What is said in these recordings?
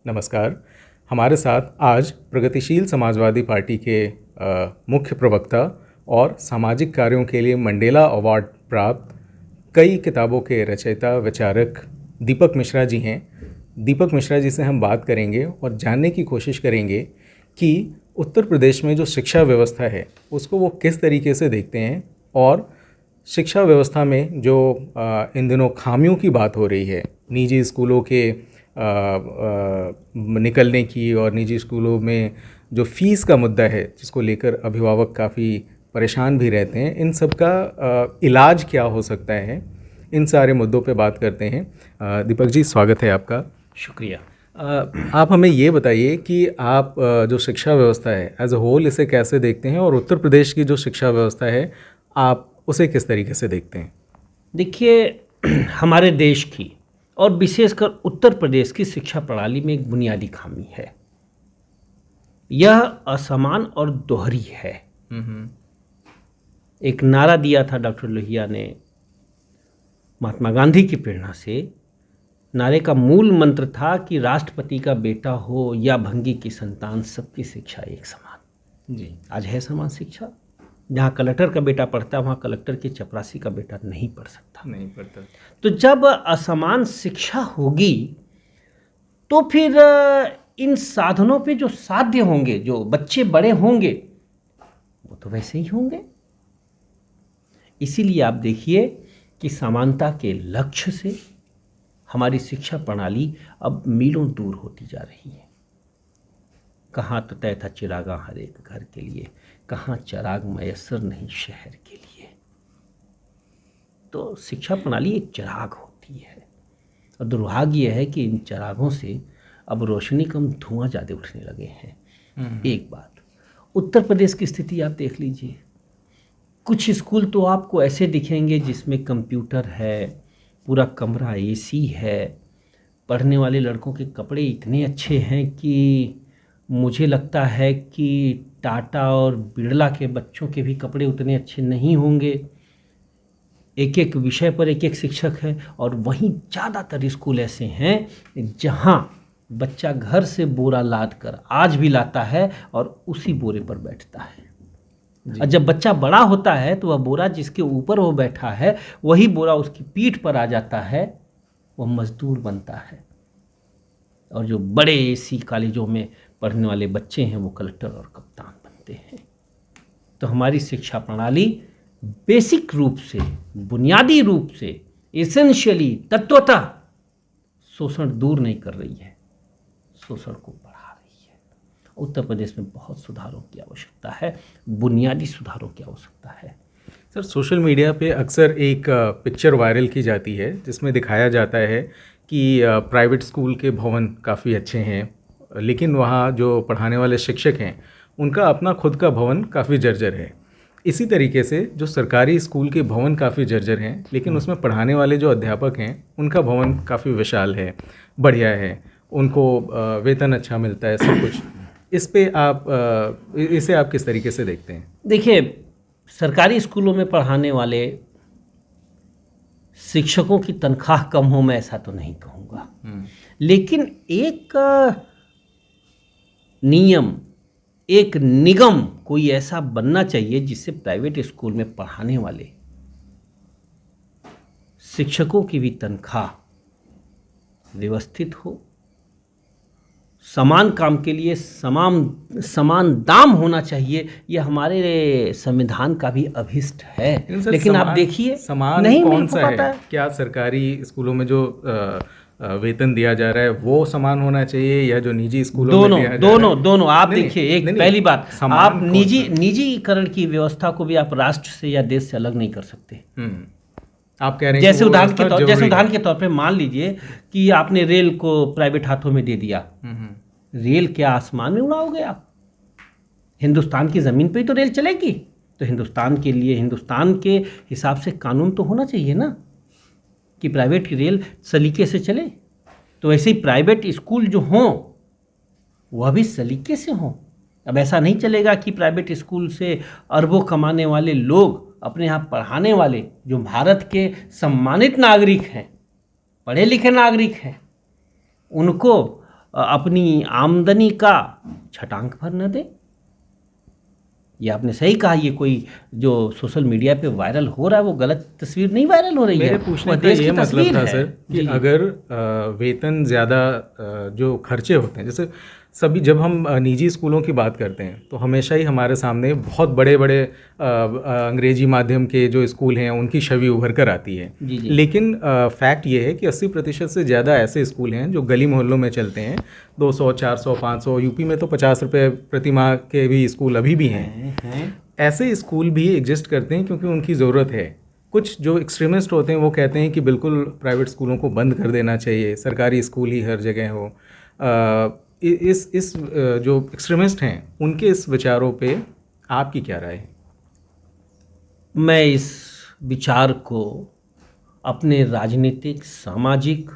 नमस्कार। हमारे साथ आज प्रगतिशील समाजवादी पार्टी के मुख्य प्रवक्ता और सामाजिक कार्यों के लिए मंडेला अवार्ड प्राप्त कई किताबों के रचयिता विचारक दीपक मिश्रा जी हैं। दीपक मिश्रा जी से हम बात करेंगे और जानने की कोशिश करेंगे कि उत्तर प्रदेश में जो शिक्षा व्यवस्था है उसको वो किस तरीके से देखते हैं और शिक्षा व्यवस्था में जो इन दिनों खामियों की बात हो रही है, निजी स्कूलों के निकलने की और निजी स्कूलों में जो फ़ीस का मुद्दा है जिसको लेकर अभिभावक काफ़ी परेशान भी रहते हैं, इन सब का इलाज क्या हो सकता है, इन सारे मुद्दों पे बात करते हैं। दीपक जी, स्वागत है आपका। शुक्रिया। आप हमें ये बताइए कि आप जो शिक्षा व्यवस्था है एज अ होल इसे कैसे देखते हैं और उत्तर प्रदेश की जो शिक्षा व्यवस्था है आप उसे किस तरीके से देखते हैं? देखिए, हमारे देश की और विशेषकर उत्तर प्रदेश की शिक्षा प्रणाली में एक बुनियादी खामी है। यह असमान और दोहरी है। एक नारा दिया था डॉक्टर लोहिया ने महात्मा गांधी की प्रेरणा से। नारे का मूल मंत्र था कि राष्ट्रपति का बेटा हो या भंगी की संतान, सबकी शिक्षा एक समान। जी, आज है समान शिक्षा। जहाँ कलेक्टर का बेटा पढ़ता है वहाँ कलेक्टर के चपरासी का बेटा नहीं पढ़ सकता, नहीं पढ़ता। तो जब असमान शिक्षा होगी तो फिर इन साधनों पे जो साध्य होंगे, जो बच्चे बड़े होंगे वो तो वैसे ही होंगे। इसीलिए आप देखिए कि समानता के लक्ष्य से हमारी शिक्षा प्रणाली अब मीलों दूर होती जा रही है। कहाँ तो तय था चिरागा हर एक घर के लिए, कहाँ चिराग मयस्सर नहीं शहर के लिए। तो शिक्षा प्रणाली एक चिराग होती है और दुर्भाग्य यह है कि इन चिरागों से अब रोशनी कम, धुआं ज़्यादा उठने लगे हैं। एक बात, उत्तर प्रदेश की स्थिति आप देख लीजिए। कुछ स्कूल तो आपको ऐसे दिखेंगे जिसमें कंप्यूटर है, पूरा कमरा एसी है, पढ़ने वाले लड़कों के कपड़े इतने अच्छे हैं कि मुझे लगता है कि टाटा और बिरला के बच्चों के भी कपड़े उतने अच्छे नहीं होंगे। एक एक विषय पर एक एक शिक्षक है। और वहीं ज़्यादातर स्कूल ऐसे हैं जहां बच्चा घर से बोरा लाद कर आज भी लाता है और उसी बोरे पर बैठता है। और जब बच्चा बड़ा होता है तो वह बोरा जिसके ऊपर वो बैठा है वही बोरा उसकी पीठ पर आ जाता है, वह मजदूर बनता है। और जो बड़े एसी कॉलेजों में पढ़ने वाले बच्चे हैं वो कलेक्टर और कप्तान बनते हैं। तो हमारी शिक्षा प्रणाली बेसिक रूप से, बुनियादी रूप से, एसेंशियली, तत्वतः शोषण दूर नहीं कर रही है, शोषण को बढ़ा रही है। उत्तर प्रदेश में बहुत सुधारों की आवश्यकता है, बुनियादी सुधारों की आवश्यकता है। सर, सोशल मीडिया पे अक्सर एक पिक्चर वायरल की जाती है जिसमें दिखाया जाता है कि प्राइवेट स्कूल के भवन काफ़ी अच्छे हैं, लेकिन वहाँ जो पढ़ाने वाले शिक्षक हैं उनका अपना खुद का भवन काफ़ी जर्जर है। इसी तरीके से जो सरकारी स्कूल के भवन काफ़ी जर्जर हैं, लेकिन उसमें पढ़ाने वाले जो अध्यापक हैं उनका भवन काफ़ी विशाल है, बढ़िया है, उनको वेतन अच्छा मिलता है, सब कुछ। इस पे इसे आप किस तरीके से देखते हैं? देखिए, सरकारी स्कूलों में पढ़ाने वाले शिक्षकों की तनख्वाह कम हो, मैं ऐसा तो नहीं कहूँगा, लेकिन एक नियम, एक निगम कोई ऐसा बनना चाहिए जिससे प्राइवेट स्कूल में पढ़ाने वाले शिक्षकों की भी तनख्वाह व्यवस्थित हो। समान काम के लिए समान दाम होना चाहिए, यह हमारे संविधान का भी अभिष्ट है। लेकिन आप देखिए समान नहीं कौन मिल सा पाता है? क्या सरकारी स्कूलों में जो वेतन दिया जा रहा है वो समान होना चाहिए या जो निजी स्कूलों में दिया जा रहा है? दोनों आप देखिए, एक पहली बात, आप निजी निजीकरण की व्यवस्था को भी आप राष्ट्र से या देश से अलग नहीं कर सकते। आप कह रहे हैं जैसे उदाहरण के तौर पे मान लीजिए कि आपने रेल को प्राइवेट हाथों में दे दिया। रेल क्या आसमान में उड़ाओगे आप? हिंदुस्तान की ज़मीन पे ही तो रेल चलेगी। तो हिंदुस्तान के लिए, हिंदुस्तान के हिसाब से कानून तो होना चाहिए ना कि प्राइवेट रेल सलीके से चले। तो ऐसे ही प्राइवेट स्कूल जो हों वह भी सलीके से हों। अब ऐसा नहीं चलेगा कि प्राइवेट स्कूल से अरबों कमाने वाले लोग अपने यहाँ पढ़ाने वाले, जो भारत के सम्मानित नागरिक हैं, पढ़े लिखे नागरिक हैं, उनको अपनी आमदनी का छटांक भर न दे। ये आपने सही कहा, ये कोई जो सोशल मीडिया पे वायरल हो रहा है वो गलत तस्वीर नहीं वायरल हो रही है, मेरे पूछने वो का देश ये की मतलब तस्वीर था है। सर कि जी। अगर वेतन ज़्यादा जो खर्चे होते हैं, जैसे सभी जब हम निजी स्कूलों की बात करते हैं तो हमेशा ही हमारे सामने बहुत बड़े बड़े अंग्रेजी माध्यम के जो स्कूल हैं उनकी छवि उभर कर आती है। जी जी। लेकिन फैक्ट ये है कि 80% से ज़्यादा ऐसे स्कूल हैं जो गली मोहल्लों में चलते हैं। 200, 400, 500, यूपी में तो 50 रुपये प्रति माह के भी स्कूल अभी भी हैं। ऐसे स्कूल भी एग्जिस्ट करते हैं क्योंकि उनकी ज़रूरत है। कुछ जो एक्सट्रीमिस्ट होते हैं वो कहते हैं कि बिल्कुल प्राइवेट स्कूलों को बंद कर देना चाहिए, सरकारी स्कूल ही हर जगह हो। इस जो एक्सट्रीमिस्ट हैं उनके इस विचारों पे आपकी क्या राय है? मैं इस विचार को अपने राजनीतिक, सामाजिक,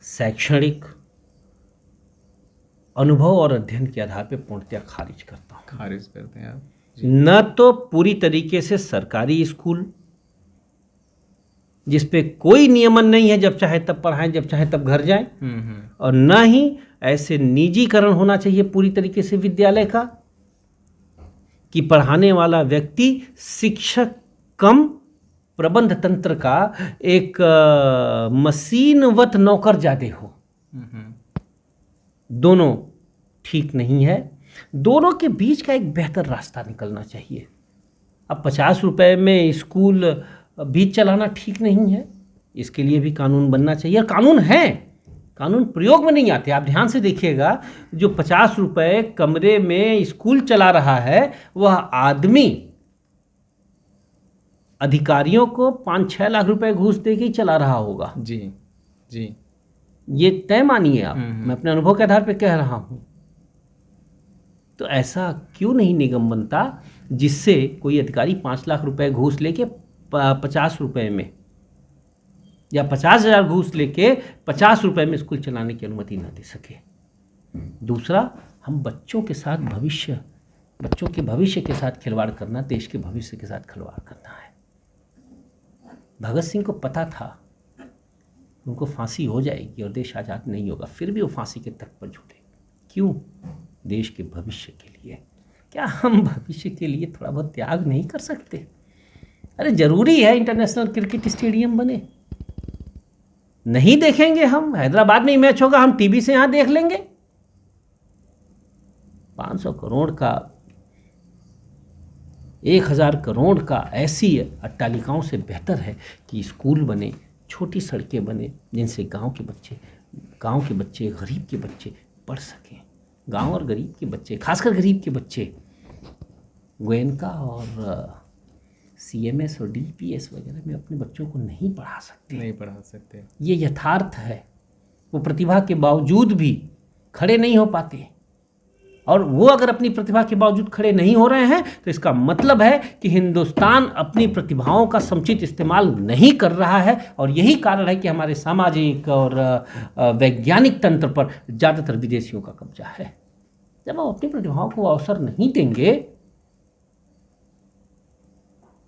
शैक्षणिक अनुभव और अध्ययन के आधार पर पूर्णतः खारिज करता हूँ। खारिज करते हैं आप? न तो पूरी तरीके से सरकारी स्कूल जिस पे कोई नियमन नहीं है, जब चाहे तब पढ़ाएं, जब चाहे तब घर जाएं, और न ही ऐसे निजीकरण होना चाहिए पूरी तरीके से विद्यालय का कि पढ़ाने वाला व्यक्ति शिक्षक कम प्रबंध तंत्र का एक मशीनवत नौकर जादे हो। दोनों ठीक नहीं है। दोनों के बीच का एक बेहतर रास्ता निकलना चाहिए। अब 50 रुपए में स्कूल बीच चलाना ठीक नहीं है, इसके लिए भी कानून बनना चाहिए। और कानून है, कानून प्रयोग में नहीं आते। आप ध्यान से देखिएगा, जो 50 रुपए कमरे में स्कूल चला रहा है वह आदमी अधिकारियों को 5-6 लाख रुपए घूस दे के ही चला रहा होगा। जी जी, ये तय मानिए आप, मैं अपने अनुभव के आधार पर कह रहा हूं। तो ऐसा क्यों नहीं निगम बनता जिससे कोई अधिकारी 5 लाख रुपए घूस लेके 50 रुपए में या 50,000 घूस लेके 50 रुपए में स्कूल चलाने की अनुमति ना दे सके। दूसरा, हम बच्चों के भविष्य के साथ खिलवाड़ करना, देश के भविष्य के साथ खिलवाड़ करना है। भगत सिंह को पता था उनको फांसी हो जाएगी और देश आज़ाद नहीं होगा, फिर भी वो फांसी के तट पर जुटे। क्यों? देश के भविष्य के लिए। क्या हम भविष्य के लिए थोड़ा बहुत त्याग नहीं कर सकते? अरे जरूरी है इंटरनेशनल क्रिकेट स्टेडियम बने? नहीं देखेंगे हम? हैदराबाद में ही मैच होगा, हम टीवी से यहां देख लेंगे। 500 करोड़ का, 1000 करोड़ का ऐसी अट्टालिकाओं से बेहतर है कि स्कूल बने, छोटी सड़कें बने, जिनसे गांव के बच्चे, गरीब के बच्चे पढ़ सकें। गांव और गरीब के बच्चे, खासकर गरीब के बच्चे, गोयनका और CMS और DPS वगैरह में अपने बच्चों को नहीं पढ़ा सकते। ये यथार्थ है। वो प्रतिभा के बावजूद भी खड़े नहीं हो पाते, और वो अगर अपनी प्रतिभा के बावजूद खड़े नहीं हो रहे हैं तो इसका मतलब है कि हिंदुस्तान अपनी प्रतिभाओं का समुचित इस्तेमाल नहीं कर रहा है। और यही कारण है कि हमारे सामाजिक और वैज्ञानिक तंत्र पर ज़्यादातर विदेशियों का कब्जा है। जब हम अपनी प्रतिभाओं को अवसर नहीं देंगे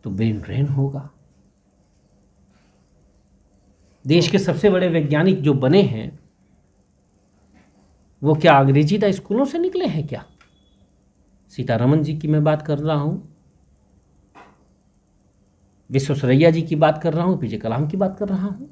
तो ब्रेन ड्रेन होगा। देश के सबसे बड़े वैज्ञानिक जो बने हैं वो क्या अंग्रेजी स्कूलों से निकले हैं क्या? सीतारमन जी की मैं बात कर रहा हूं, विश्वेश्वरैया जी की बात कर रहा हूं, APJ कलाम की बात कर रहा हूं।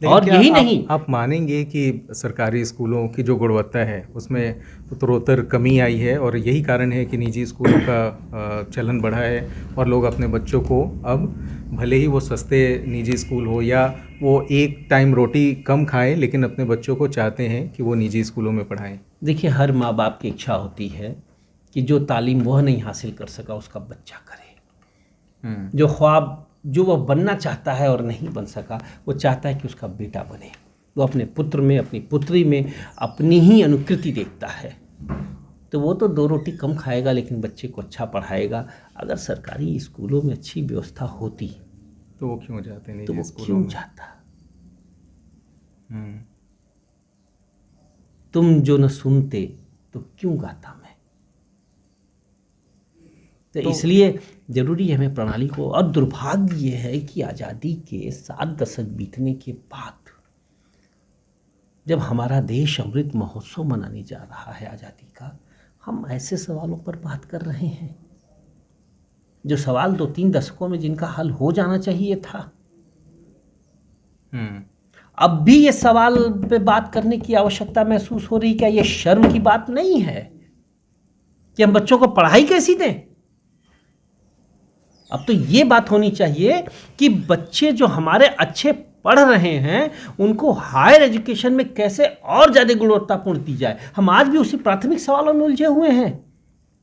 और यही नहीं, आप मानेंगे कि सरकारी स्कूलों की जो गुणवत्ता है उसमें उत्तरोत्तर कमी आई है, और यही कारण है कि निजी स्कूलों का चलन बढ़ा है और लोग अपने बच्चों को अब भले ही वो सस्ते निजी स्कूल हो या वो एक टाइम रोटी कम खाएं, लेकिन अपने बच्चों को चाहते हैं कि वो निजी स्कूलों में पढ़ाएं। देखिए, हर माँ बाप की इच्छा होती है कि जो तालीम वह नहीं हासिल कर सका उसका बच्चा करे। जो ख्वाब जो वह बनना चाहता है और नहीं बन सका, वो चाहता है कि उसका बेटा बने। वो अपने पुत्र में, अपनी पुत्री में अपनी ही अनुकृति देखता है। तो वो तो 2 रोटी कम खाएगा लेकिन बच्चे को अच्छा पढ़ाएगा। अगर सरकारी स्कूलों में अच्छी व्यवस्था होती तो वो क्यों जाते नहीं? तो वो क्यों जाता? तुम जो न सुनते तो क्यों गाता मैं? तो इसलिए जरूरी है हमें प्रणाली को। और दुर्भाग्य ये है कि आज़ादी के 7 दशक बीतने के बाद जब हमारा देश अमृत महोत्सव मनाने जा रहा है आज़ादी का, हम ऐसे सवालों पर बात कर रहे हैं जो सवाल 2-3 दशकों में जिनका हल हो जाना चाहिए था। अब भी ये सवाल पे बात करने की आवश्यकता महसूस हो रही। क्या ये शर्म की बात नहीं है कि हम बच्चों को पढ़ाई कैसी दें? अब तो ये बात होनी चाहिए कि बच्चे जो हमारे अच्छे पढ़ रहे हैं उनको हायर एजुकेशन में कैसे और ज़्यादा गुणवत्तापूर्ण दी जाए। हम आज भी उसी प्राथमिक सवालों में उलझे हुए हैं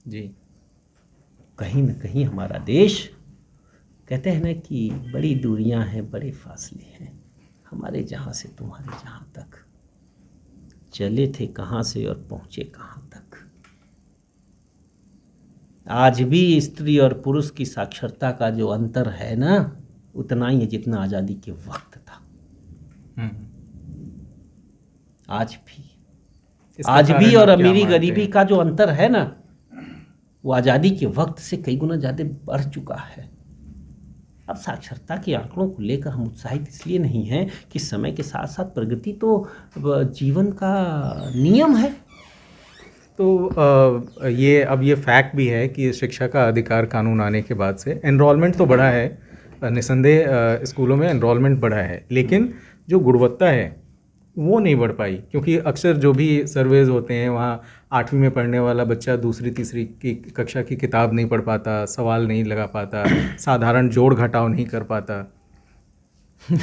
जी। कहीं न कहीं हमारा देश, कहते हैं ना कि बड़ी दूरियां हैं, बड़े फासले हैं, हमारे जहाँ से तुम्हारे जहाँ तक, चले थे कहाँ से और पहुँचे कहाँ तक। आज भी स्त्री और पुरुष की साक्षरता का जो अंतर है ना, उतना ही है जितना आज़ादी के वक्त था। आज भी और अमीरी गरीबी का जो अंतर है ना, वो आज़ादी के वक्त से कई गुना ज़्यादा बढ़ चुका है। अब साक्षरता के आंकड़ों को लेकर हम उत्साहित इसलिए नहीं हैं कि समय के साथ साथ प्रगति तो जीवन का नियम है। तो ये फैक्ट भी है कि शिक्षा का अधिकार कानून आने के बाद से एनरोलमेंट तो बढ़ा है, निसंदेह स्कूलों में एनरोलमेंट बढ़ा है, लेकिन जो गुणवत्ता है वो नहीं बढ़ पाई। क्योंकि अक्सर जो भी सर्वेज होते हैं वहाँ 8वीं में पढ़ने वाला बच्चा दूसरी तीसरी की कक्षा की किताब नहीं पढ़ पाता, सवाल नहीं लगा पाता, साधारण जोड़ घटाव नहीं कर पाता।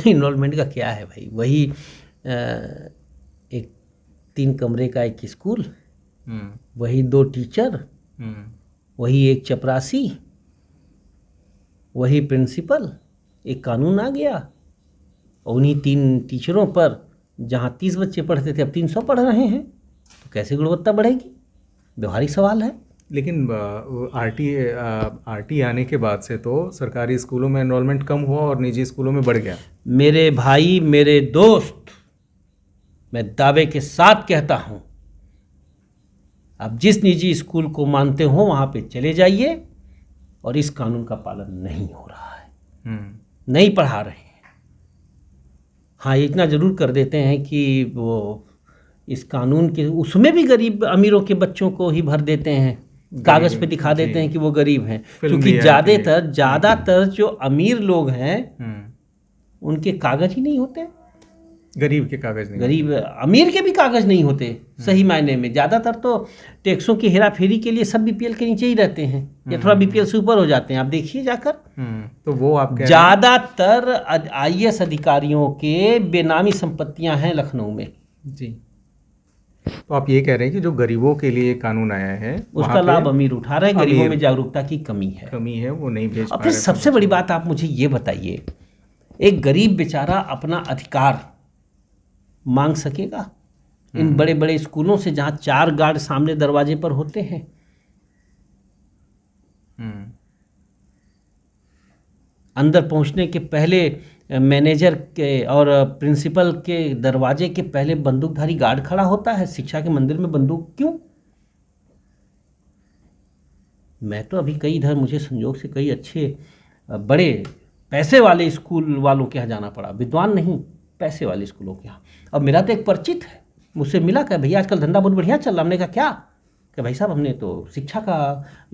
इनरोलमेंट का क्या है भाई, वही एक 3 कमरे का एक स्कूल, वही 2 टीचर, वही एक चपरासी, वही प्रिंसिपल, एक कानून आ गया और उन्हीं 3 टीचरों पर जहाँ 30 बच्चे पढ़ते थे अब 300 पढ़ रहे हैं, तो कैसे गुणवत्ता बढ़ेगी? व्यवहारिक सवाल है। लेकिन आरटी आने के बाद से तो सरकारी स्कूलों में एनरोलमेंट कम हुआ और निजी स्कूलों में बढ़ गया। मेरे भाई, मेरे दोस्त, मैं दावे के साथ कहता हूँ, आप जिस निजी स्कूल को मानते हो वहाँ पे चले जाइए और इस कानून का पालन नहीं हो रहा है, नहीं पढ़ा रहे हैं। हाँ, इतना ज़रूर कर देते हैं कि वो इस कानून के उसमें भी गरीब अमीरों के बच्चों को ही भर देते हैं, कागज़ पे दिखा देते हैं कि वो गरीब हैं, क्योंकि ज़्यादातर जो अमीर लोग हैं उनके कागज़ ही नहीं होते। गरीब के कागज़ नहीं, गरीब अमीर के भी कागज़ नहीं होते सही मायने में। ज़्यादातर तो टैक्सों की हेरा फेरी के लिए सब बीपीएल के नीचे ही रहते हैं या थोड़ा बीपीएल से ऊपर हो जाते हैं। आप देखिए जाकर, तो वो आप ज़्यादातर आईएएस अधिकारियों के बेनामी संपत्तियां हैं लखनऊ में। जी, तो आप ये कह रहे हैं कि जो गरीबों के लिए कानून आया है उसका लाभ अमीर उठा रहे हैं, गरीबों में जागरूकता की कमी है, वो नहीं भेज पा रहे। फिर सबसे बड़ी बात आप मुझे ये बताइए, एक गरीब बेचारा अपना अधिकार मांग सकेगा इन बड़े बड़े स्कूलों से जहाँ 4 गार्ड सामने दरवाजे पर होते हैं? अंदर पहुंचने के पहले मैनेजर के और प्रिंसिपल के दरवाजे के पहले बंदूकधारी गार्ड खड़ा होता है। शिक्षा के मंदिर में बंदूक क्यों? मैं तो अभी कई इधर मुझे संयोग से कई अच्छे बड़े पैसे वाले स्कूल वालों के यहाँ जाना पड़ा, विद्वान नहीं, पैसे वाले स्कूलों के यहाँ। अब मेरा तो एक परिचित है, मुझसे मिला, कहा भैया आजकल धंधा बहुत बढ़िया चल रहा। हमने कहा क्या? कि भाई साहब हमने तो शिक्षा का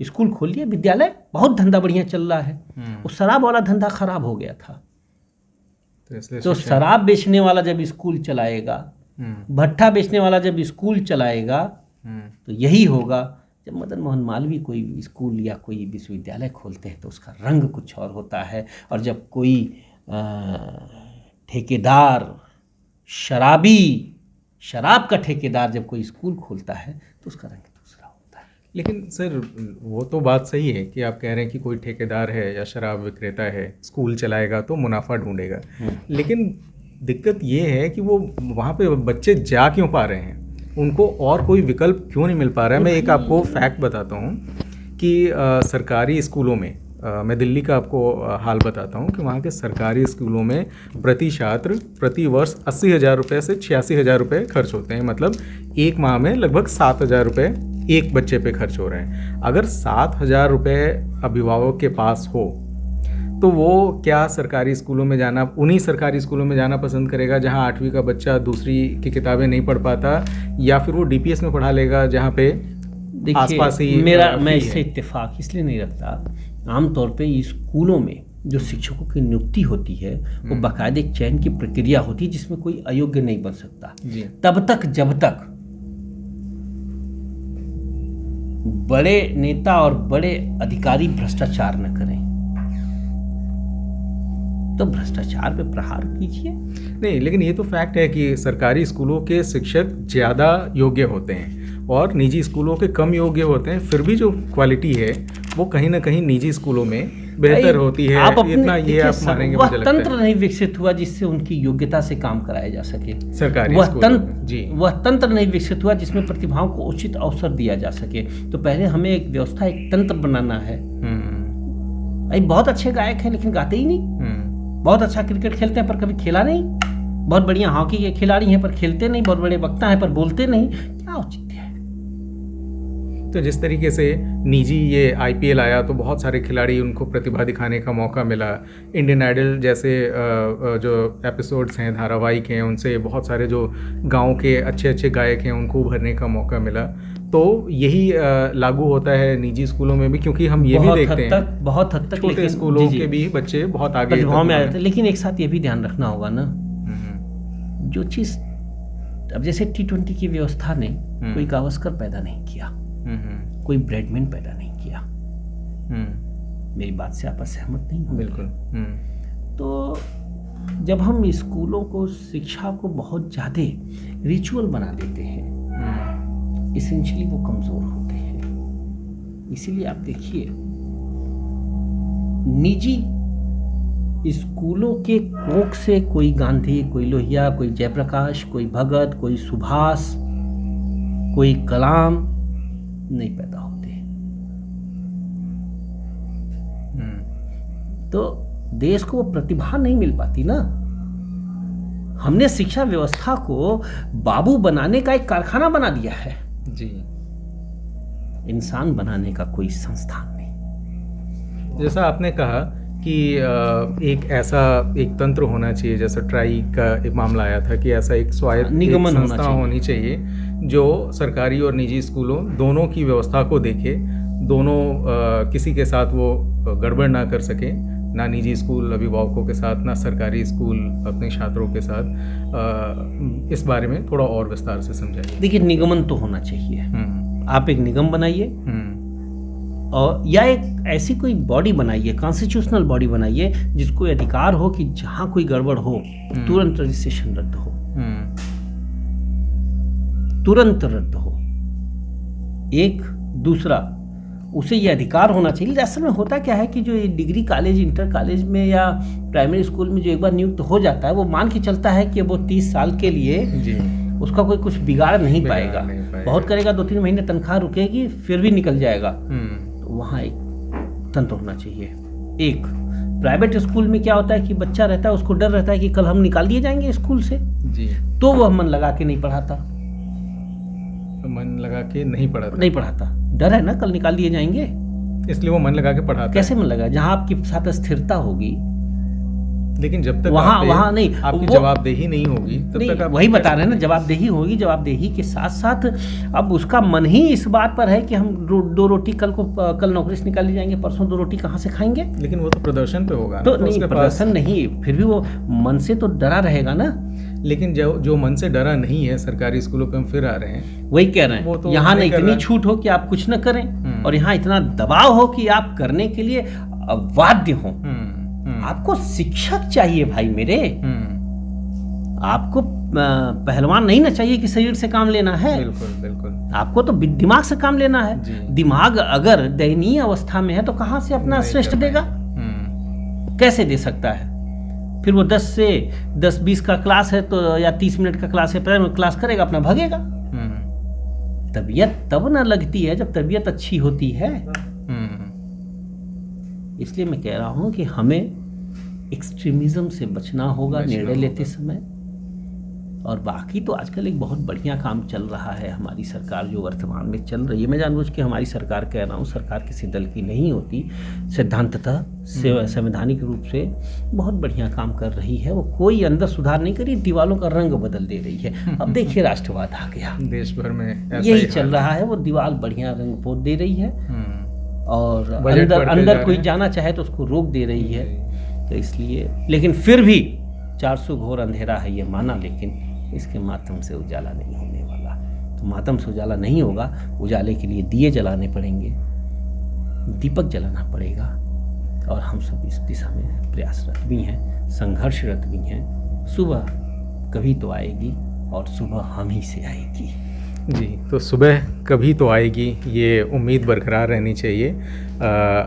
स्कूल खोल लिया, विद्यालय, बहुत धंधा बढ़िया चल रहा है। वो शराब वाला धंधा खराब हो गया था, तो शराब बेचने वाला जब स्कूल चलाएगा, भट्ठा बेचने वाला जब स्कूल चलाएगा, तो यही होगा। जब मदन मोहन मालवीय कोई स्कूल या कोई विश्वविद्यालय खोलते हैं तो उसका रंग कुछ और होता है, और जब कोई ठेकेदार, शराब का ठेकेदार जब कोई स्कूल खोलता है तो उसका रंग दूसरा होता है। लेकिन सर, वो तो बात सही है कि आप कह रहे हैं कि कोई ठेकेदार है या शराब विक्रेता है, स्कूल चलाएगा तो मुनाफा ढूंढेगा, लेकिन दिक्कत ये है कि वो वहाँ पे बच्चे जा क्यों पा रहे हैं, उनको और कोई विकल्प क्यों नहीं मिल पा रहा है। मैं एक आपको फैक्ट बताता हूँ कि सरकारी स्कूलों में, मैं दिल्ली का आपको हाल बताता हूँ कि वहाँ के सरकारी स्कूलों में प्रति छात्र प्रति वर्ष 80,000 रुपये से 86,000 रुपये खर्च होते हैं। मतलब एक माह में लगभग 7,000 रुपये एक बच्चे पे खर्च हो रहे हैं। अगर 7,000 रुपये अभिभावक के पास हो तो वो क्या सरकारी स्कूलों में जाना, उन्हीं सरकारी स्कूलों में जाना पसंद करेगा जहाँ 8वीं का बच्चा दूसरी की किताबें नहीं पढ़ पाता, या फिर वो डीपीएस में पढ़ा लेगा जहाँ पे आसपास ही मैं इससे इत्तेफाक इसलिए नहीं रखता। आमतौर पे स्कूलों में जो शिक्षकों की नियुक्ति होती है वो बाकायदे एक चयन की प्रक्रिया होती है जिसमें कोई अयोग्य नहीं बन सकता तब तक जब तक बड़े नेता और बड़े अधिकारी भ्रष्टाचार न करें। तो भ्रष्टाचार पे प्रहार कीजिए। नहीं, लेकिन ये तो फैक्ट है कि सरकारी स्कूलों के शिक्षक ज़्यादा योग्य होते हैं और निजी स्कूलों के कम योग्य होते हैं, फिर भी जो क्वालिटी है वो कहीं ना कहीं निजी स्कूलों में बेहतर होती है। इतना ये आप मानेंगे, वह तंत्र नहीं विकसित हुआ जिससे उनकी योग्यता से काम कराया जा सके। सरकारी वह तंत्र नहीं विकसित हुआ जिसमें प्रतिभाओं को उचित अवसर दिया जा सके। तो पहले हमें एक व्यवस्था, एक तंत्र बनाना है। बहुत अच्छे गायक हैं लेकिन गाते ही नहीं, बहुत अच्छा क्रिकेट खेलते हैं पर कभी खेला नहीं, बहुत बढ़िया हॉकी के खिलाड़ी हैं पर खेलते नहीं, बहुत बड़े वक्ता हैं पर बोलते नहीं, क्या औचित्य है। तो जिस तरीके से निजी ये आईपीएल आया तो बहुत सारे खिलाड़ी, उनको प्रतिभा दिखाने का मौका मिला। इंडियन आइडल जैसे जो एपिसोड्स हैं, धारावाहिक हैं, उनसे बहुत सारे जो गांव के अच्छे अच्छे गायक हैं उनको उभरने का मौका मिला। तो यही लागू होता है निजी स्कूलों में भी, क्योंकि हम ये भी देखते हैं बहुत हद तक छोटे स्कूलों के भी बच्चे बहुत आगे प्रतिभाओं में आ जाते हैं। लेकिन एक साथ ये भी ध्यान रखना होगा ना, जो चीज़ अब जैसे T20 की व्यवस्था ने कोई गावस्कर पैदा नहीं किया, कोई ब्रैडमैन पैदा नहीं किया। मेरी बात से आप सहमत नहीं हो? बिल्कुल। तो जब हम स्कूलों को, शिक्षा को बहुत ज़्यादा रिचुअल बना देते हैं, इसेंशियली वो कमज़ोर होते हैं। इसीलिए आप देखिए निजी स्कूलों के कोख से कोई गांधी, कोई लोहिया, कोई जयप्रकाश, कोई भगत, कोई सुभाष, कोई कलाम नहीं पैदा होते। तो देश को वो प्रतिभा नहीं मिल पाती ना। हमने शिक्षा व्यवस्था को बाबू बनाने का एक कारखाना बना दिया है जी, इंसान बनाने का कोई संस्थान नहीं। जैसा आपने कहा कि एक ऐसा एक तंत्र होना चाहिए, जैसा ट्राई का एक मामला आया था कि ऐसा एक स्वायत्त निगमन संस्था होनी चाहिए जो सरकारी और निजी स्कूलों दोनों की व्यवस्था को देखे, दोनों किसी के साथ वो गड़बड़ ना कर सके, ना निजी स्कूल अभिभावकों के साथ, ना सरकारी स्कूल अपने छात्रों के साथ। इस बारे में थोड़ा और विस्तार से समझाइए। देखिए, निगमन तो होना चाहिए। आप एक निगम बनाइए और या एक ऐसी कोई बॉडी बनाइए, कॉन्स्टिट्यूशनल बॉडी बनाइए जिसको अधिकार हो कि जहां कोई गड़बड़ हो तुरंत रजिस्ट्रेशन रद्द हो, तुरंत रद्द हो। एक दूसरा, उसे ये अधिकार होना चाहिए। असल में होता क्या है कि जो ये डिग्री कॉलेज, इंटर कॉलेज में या प्राइमरी स्कूल में जो एक बार नियुक्त हो जाता है, वो मान के चलता है कि वो 30 साल के लिए उसका कोई कुछ बिगाड़ नहीं पाएगा। बहुत करेगा, 2-3 महीने तनख्वाह रुकेगी, फिर भी निकल जाएगा। तो वहाँ एक तंत्र होना चाहिए। एक प्राइवेट स्कूल में क्या होता है कि बच्चा रहता है, उसको डर रहता है कि कल हम निकाल दिए जाएंगे स्कूल से, तो वह मन लगा के नहीं पढ़ाता। मन लगा के नहीं पढ़ाता, डर है ना कल निकाल दिए जाएंगे, इसलिए वो मन लगा के पढ़ाता। कैसे मन लगा? जहां आपके साथ स्थिरता होगी, लेकिन जब तक वहाँ नहीं, आपकी जवाबदेही नहीं होगी तब तक आप वही बता रहे हैं ना, जवाबदेही होगी। जवाबदेही के साथ साथ अब उसका मन ही इस बात पर है कि हम 2 रोटी कल नौकरी से निकाल ली जाएंगे, परसों 2 रोटी कहाँ से खाएंगे। लेकिन वो तो प्रदर्शन पे होगा तो नहीं, प्रदर्शन नहीं, फिर भी वो मन से तो डरा रहेगा ना। लेकिन जो मन से डरा नहीं है, सरकारी स्कूलों पे हम फिर आ रहे हैं, वही कह रहे हैं। यहाँ ना इतनी छूट हो कि आप कुछ न करें, और यहाँ इतना दबाव हो कि आप करने के लिए बाध्य हो। आपको शिक्षक चाहिए भाई मेरे, आपको पहलवान नहीं ना चाहिए कि शरीर से काम लेना है। बिल्कुल। आपको तो दिमाग से काम लेना है। दिमाग अगर दयनीय अवस्था में है तो कहाँ से अपना श्रेष्ठ देगा? कैसे दे सकता है? फिर वो 10 से 10-20 का क्लास है तो, या 30 मिनट का क्लास है, पहले क्लास करेगा, अपना भागेगा। तबीयत तब ना लगती है जब तबीयत अच्छी होती है। इसलिए मैं कह रहा हूं कि हमें एक्सट्रीमिज्म से बचना होगा निर्णय लेते समय, और बाकी तो आजकल एक बहुत बढ़िया काम चल रहा है। हमारी सरकार जो वर्तमान में चल रही है, मैं जानबूझ के हमारी सरकार कह रहा हूँ, सरकार किसी दल की नहीं होती, सिद्धांततः संवैधानिक रूप से बहुत बढ़िया काम कर रही है। वो कोई अंदर सुधार नहीं करी, दीवालों का रंग बदल दे रही है। अब देखिए राष्ट्रवाद आ गया देश भर में, यही चल रहा है। वो दीवार बढ़िया रंग पोत दे रही है और अंदर कोई जाना चाहे तो उसको रोक दे रही है। तो इसलिए, लेकिन फिर भी 400 घोर अंधेरा है ये माना, लेकिन इसके माध्यम से उजाला नहीं होने वाला। तो मातम से उजाला नहीं होगा, उजाले के लिए दिए जलाने पड़ेंगे, दीपक जलाना पड़ेगा। और हम सब इस दिशा में प्रयासरत भी हैं, संघर्षरत भी हैं। सुबह कभी तो आएगी और सुबह हम ही से आएगी। जी, तो सुबह कभी तो आएगी, ये उम्मीद बरकरार रहनी चाहिए।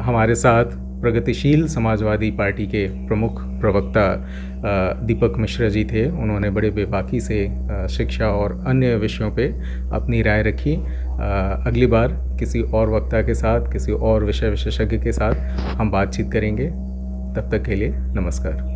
हमारे साथ प्रगतिशील समाजवादी पार्टी के प्रमुख प्रवक्ता दीपक मिश्रा जी थे। उन्होंने बड़े बेबाकी से शिक्षा और अन्य विषयों पे अपनी राय रखी। अगली बार किसी और वक्ता के साथ, किसी और विषय विशेषज्ञ के साथ हम बातचीत करेंगे। तब तक के लिए नमस्कार।